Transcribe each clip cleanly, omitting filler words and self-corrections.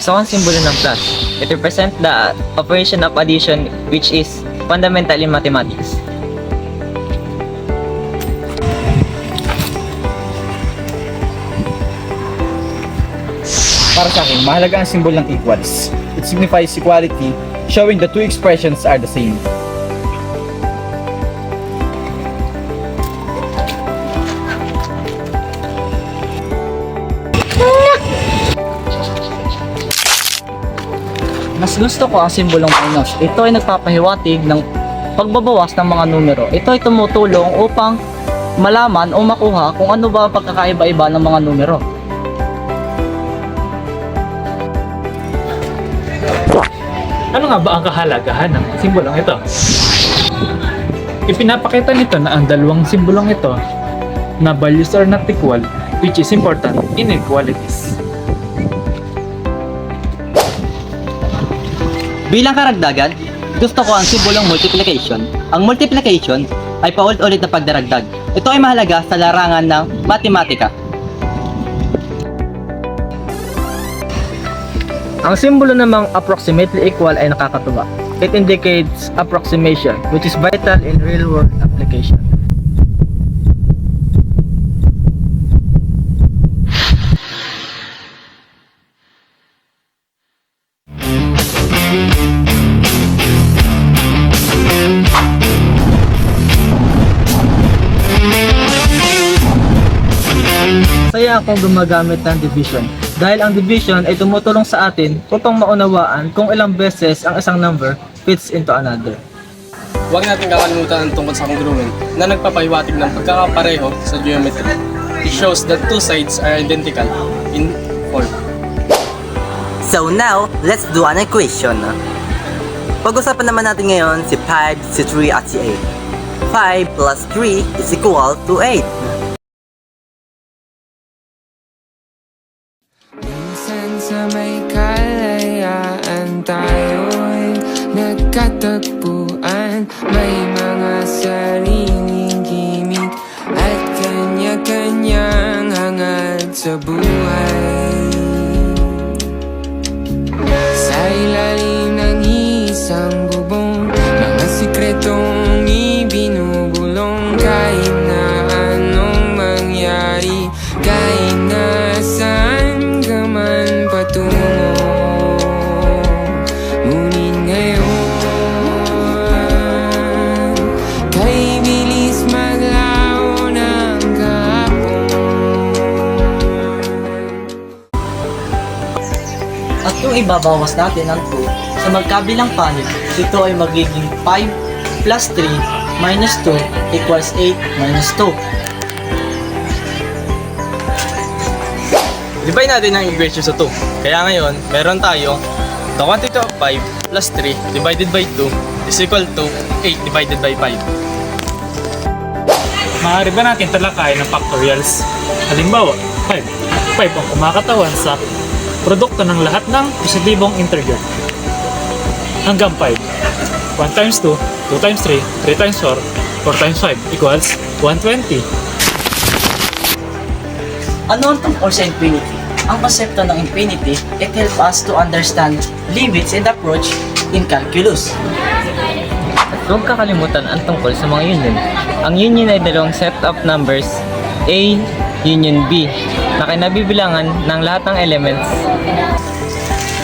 Gusto kong simbolo ng plus. It represents the operation of addition which is fundamental in mathematics. Para sa akin, mahalaga ang symbol ng equals. It signifies equality, showing the two expressions are the same. Mas gusto ko ang simbolong minus. Ito ay nagpapahiwatig ng pagbabawas ng mga numero. Ito ay tumutulong upang malaman o makuha kung ano ba ang pagkakaiba-iba ng mga numero. Ano nga ba ang kahalagahan ng simbolong ito? Ipinapakita nito na ang dalawang simbolong ito na values are not equal, which is important in inequalities. Bilang karagdagan, gusto ko ang simbolong multiplication. Ang multiplication ay paulit-ulit na pagdaragdag. Ito ay mahalaga sa larangan ng matematika. Ang simbolo namang approximately equal ay nakakatuwa. It indicates approximation, which is vital in real-world application. Saya akong gumagamit ng division dahil ang division ay tumutulong sa atin upang maunawaan kung ilang beses ang isang number fits into another. Huwag natin kakalimutan ang tungkol sa congruent na nagpapahiwatig ng pagkakapareho sa geometry. It shows that two sides are identical in form. So now, let's do an equation. Pag-usapan naman natin ngayon si 5, si 3 at si 8. 5 plus 3 is equal to 8. Minsan sa may kalayaan tayo'y nagkatagpuan. May mga sariling gimmick at kanya-kanyang hangad sa buhay. Sa ilalim ng isang bubong, mga sikretong ibinubulong. Kahit na anong mangyari, kahit na saan ka man patungo, ngunit ngayon, kay bilis maglaho ng kahapon. At kung ibabawas natin ang 2 sa magkabilang panig, ito ay magiging 5 plus 3 minus 2 equals 8 minus 2. Divide natin ang equation sa 2. Kaya ngayon, meron tayo the quantity of 5 plus 3 divided by 2 is equal to 8 divided by 5. Maaari ba natin talakayin ng factorials? Halimbawa, 5. 5 ang kumakatawan sa produkto ng lahat ng positibong integer. Hanggang 5. 1 times 2, 2 times 3, 3 times 4, 4 times 5 equals 120. Ano ang tungkol sa infinity? Ang konsepto ng infinity, it helps us to understand limits and approach in calculus. At huwag kakalimutan ang tungkol sa mga union. Ang union ay dalawang set of numbers A, union B, na kinabibilangan ng lahat ng elements.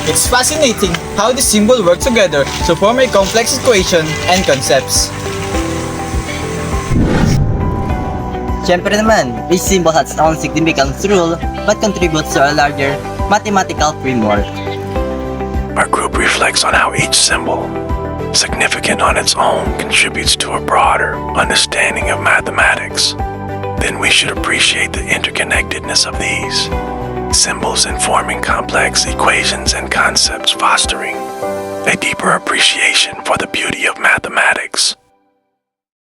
It's fascinating how the symbol work together to form a complex equation and concepts. Siyempre naman, each symbol has its own significant rule but contributes to a larger mathematical framework. Our group reflects on how each symbol, significant on its own, contributes to a broader understanding of mathematics. Then we should appreciate the interconnectedness of these symbols informing complex equations and concepts, fostering a deeper appreciation for the beauty of mathematics.